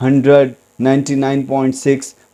100, 99.6।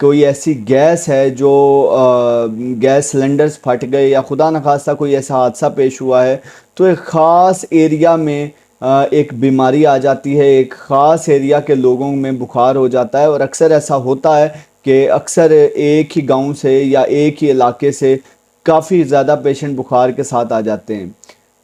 کوئی ایسی گیس ہے جو گیس سلنڈرز پھٹ گئے یا خدا نخواستہ کوئی ایسا حادثہ پیش ہوا ہے تو ایک خاص ایریا میں ایک بیماری آ جاتی ہے، ایک خاص ایریا کے لوگوں میں بخار ہو جاتا ہے، اور اکثر ایسا ہوتا ہے کہ اکثر ایک ہی گاؤں سے یا ایک ہی علاقے سے کافی زیادہ پیشنٹ بخار کے ساتھ آ جاتے ہیں۔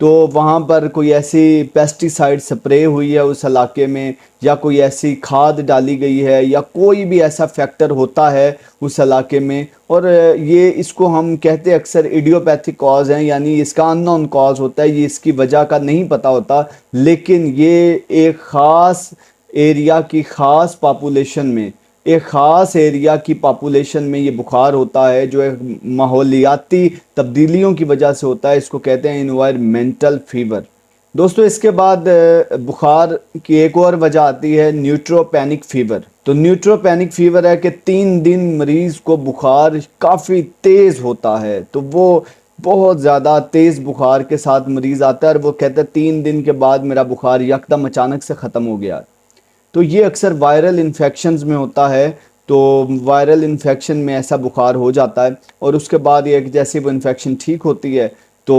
تو وہاں پر کوئی ایسی پیسٹی سائڈ سپرے ہوئی ہے اس علاقے میں، یا کوئی ایسی کھاد ڈالی گئی ہے، یا کوئی بھی ایسا فیکٹر ہوتا ہے اس علاقے میں، اور یہ اس کو ہم کہتے اکثر ایڈیوپیتھک کاز ہیں، یعنی اس کا ان نون کاز ہوتا ہے، یہ اس کی وجہ کا نہیں پتہ ہوتا، لیکن یہ ایک خاص ایریا کی خاص پاپولیشن میں، ایک خاص ایریا کی پاپولیشن میں یہ بخار ہوتا ہے جو ایک ماحولیاتی تبدیلیوں کی وجہ سے ہوتا ہے، اس کو کہتے ہیں انوائرمنٹل فیور۔ دوستو اس کے بعد بخار کی ایک اور وجہ آتی ہے نیوٹروپینک فیور۔ تو نیوٹروپینک فیور ہے کہ 3 دن مریض کو بخار کافی تیز ہوتا ہے، تو وہ بہت زیادہ تیز بخار کے ساتھ مریض آتا ہے اور وہ کہتا ہے 3 دن کے بعد میرا بخار یکدم اچانک سے ختم ہو گیا۔ تو یہ اکثر وائرل انفیکشنز میں ہوتا ہے، تو وائرل انفیکشن میں ایسا بخار ہو جاتا ہے، اور اس کے بعد یہ جیسے وہ انفیکشن ٹھیک ہوتی ہے تو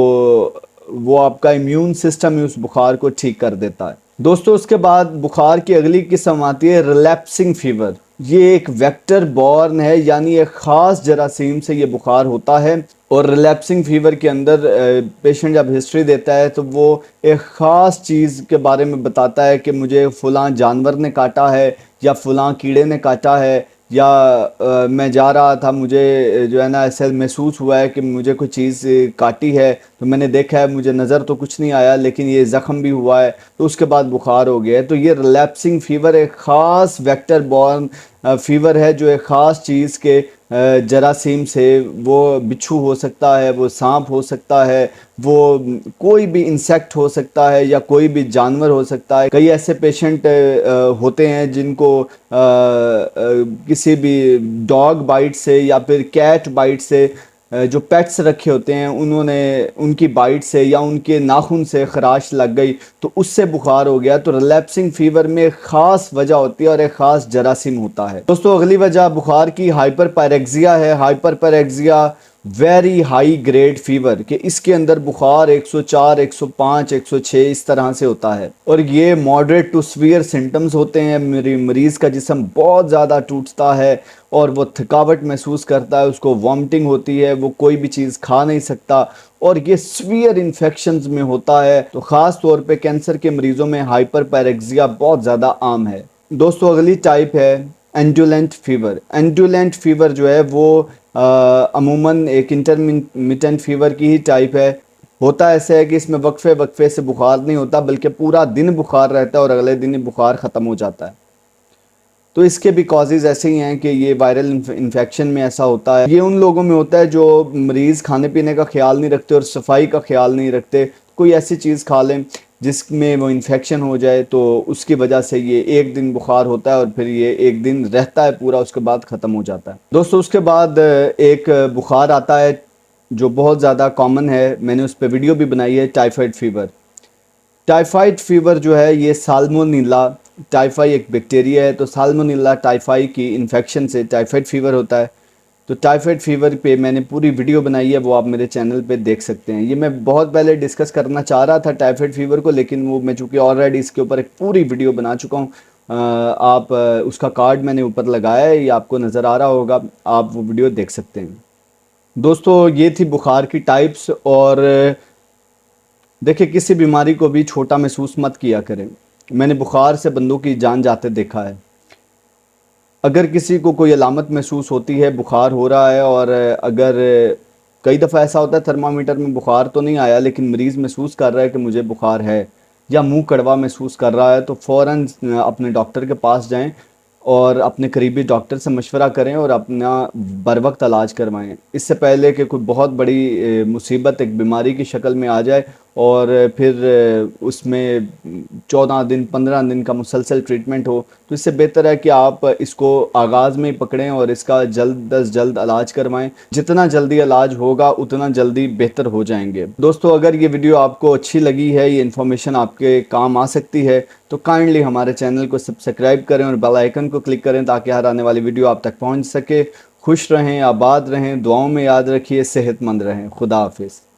وہ آپ کا امیون سسٹم اس بخار کو ٹھیک کر دیتا ہے۔ دوستو اس کے بعد بخار کی اگلی قسم آتی ہے ریلیپسنگ فیور۔ یہ ایک ویکٹر بورن ہے، یعنی ایک خاص جراثیم سے یہ بخار ہوتا ہے، اور ریلیپسنگ فیور کے اندر پیشنٹ جب ہسٹری دیتا ہے تو وہ ایک خاص چیز کے بارے میں بتاتا ہے کہ مجھے فلاں جانور نے کاٹا ہے، یا فلاں کیڑے نے کاٹا ہے، یا میں جا رہا تھا مجھے جو ہے نا ایسے محسوس ہوا ہے کہ مجھے کوئی چیز کاٹی ہے، تو میں نے دیکھا ہے مجھے نظر تو کچھ نہیں آیا لیکن یہ زخم بھی ہوا ہے، تو اس کے بعد بخار ہو گیا ہے۔ تو یہ ریلیپسنگ فیور ایک خاص ویکٹر بورن فیور ہے جو ایک خاص چیز کے جراثیم سے، وہ بچھو ہو سکتا ہے، وہ سانپ ہو سکتا ہے، وہ کوئی بھی انسیکٹ ہو سکتا ہے، یا کوئی بھی جانور ہو سکتا ہے۔ کئی ایسے پیشنٹ ہوتے ہیں جن کو کسی بھی ڈاگ بائٹ سے یا پھر کیٹ بائٹ سے، جو پیٹس رکھے ہوتے ہیں انہوں نے ان کی بائٹ سے یا ان کے ناخن سے خراش لگ گئی تو اس سے بخار ہو گیا۔ تو ریلیپسنگ فیور میں ایک خاص وجہ ہوتی ہے اور ایک خاص جراثیم ہوتا ہے۔ دوستو اگلی وجہ بخار کی ہائپر پیریکزیا ہے۔ Hyperpyrexia very high grade fever, کہ اس کے اندر بخار 104 105 106 اس طرح سے ہوتا ہے، اور یہ ماڈریٹ ٹو سویئر سمٹمز ہوتے ہیں۔ مریض کا جسم بہت زیادہ ٹوٹتا ہے اور وہ تھکاوٹ محسوس کرتا ہے، اس کو وامٹنگ ہوتی ہے، وہ کوئی بھی چیز کھا نہیں سکتا، اور یہ سویئر انفیکشنز میں ہوتا ہے۔ تو خاص طور پہ کینسر کے مریضوں میں ہائپر پیریکزیا بہت زیادہ عام ہے۔ دوستو اگلی ٹائپ ہے انڈولنٹ فیور۔ انڈولنٹ فیور جو ہے وہ عموماً ایک انٹرمیٹنٹ فیور کی ہی ٹائپ ہے۔ ہوتا ایسا ہے کہ اس میں وقفے وقفے سے بخار نہیں ہوتا بلکہ پورا دن بخار رہتا ہے اور اگلے دن ہی بخار ختم ہو جاتا ہے۔ تو اس کے بھی کازز ایسے ہی ہیں کہ یہ وائرل انفیکشن میں ایسا ہوتا ہے۔ یہ ان لوگوں میں ہوتا ہے جو مریض کھانے پینے کا خیال نہیں رکھتے اور صفائی کا خیال نہیں رکھتے، کوئی ایسی چیز کھا لیں جس میں وہ انفیکشن ہو جائے تو اس کی وجہ سے یہ ایک دن بخار ہوتا ہے اور پھر یہ ایک دن رہتا ہے پورا، اس کے بعد ختم ہو جاتا ہے۔ دوستو اس کے بعد ایک بخار آتا ہے جو بہت زیادہ کامن ہے، میں نے اس پہ ویڈیو بھی بنائی ہے، ٹائیفائڈ فیور۔ ٹائیفائڈ فیور جو ہے یہ سالمونیلا ٹائیفائی ایک بیکٹیریا ہے، تو سالمونیلا ٹائیفائی کی انفیکشن سے ٹائیفائڈ فیور ہوتا ہے۔ تو ٹائیفائڈ فیور پہ میں نے پوری ویڈیو بنائی ہے، وہ آپ میرے چینل پہ دیکھ سکتے ہیں۔ یہ میں بہت پہلے ڈسکس کرنا چاہ رہا تھا ٹائیفائڈ فیور کو، لیکن وہ میں چونکہ آلریڈی اس کے اوپر ایک پوری ویڈیو بنا چکا ہوں، آپ اس کا کارڈ میں نے اوپر لگایا ہے، یہ آپ کو نظر آ رہا ہوگا، آپ وہ ویڈیو دیکھ سکتے ہیں۔ دوستو یہ تھی بخار کی ٹائپس، اور دیکھیں کسی بیماری کو بھی چھوٹا محسوس مت کیا کریں۔ میں نے بخار سے بندوں کی جان جاتے دیکھا ہے۔ اگر کسی کو کوئی علامت محسوس ہوتی ہے بخار ہو رہا ہے، اور اگر کئی دفعہ ایسا ہوتا ہے تھرمامیٹر میں بخار تو نہیں آیا لیکن مریض محسوس کر رہا ہے کہ مجھے بخار ہے، یا منہ کڑوا محسوس کر رہا ہے، تو فوراً اپنے ڈاکٹر کے پاس جائیں اور اپنے قریبی ڈاکٹر سے مشورہ کریں اور اپنا بر وقت علاج کروائیں، اس سے پہلے کہ کوئی بہت بڑی مصیبت ایک بیماری کی شکل میں آ جائے اور پھر اس میں 14 دن 15 دن کا مسلسل ٹریٹمنٹ ہو، تو اس سے بہتر ہے کہ آپ اس کو آغاز میں ہی پکڑیں اور اس کا جلد از جلد علاج کروائیں۔ جتنا جلدی علاج ہوگا اتنا جلدی بہتر ہو جائیں گے۔ دوستو اگر یہ ویڈیو آپ کو اچھی لگی ہے، یہ انفارمیشن آپ کے کام آ سکتی ہے، تو کائنڈلی ہمارے چینل کو سبسکرائب کریں اور بیل آئیکن کو کلک کریں تاکہ ہر آنے والی ویڈیو آپ تک پہنچ سکے۔ خوش رہیں، آباد رہیں، دعاؤں میں یاد رکھیے، صحت مند رہیں۔ خدا حافظ۔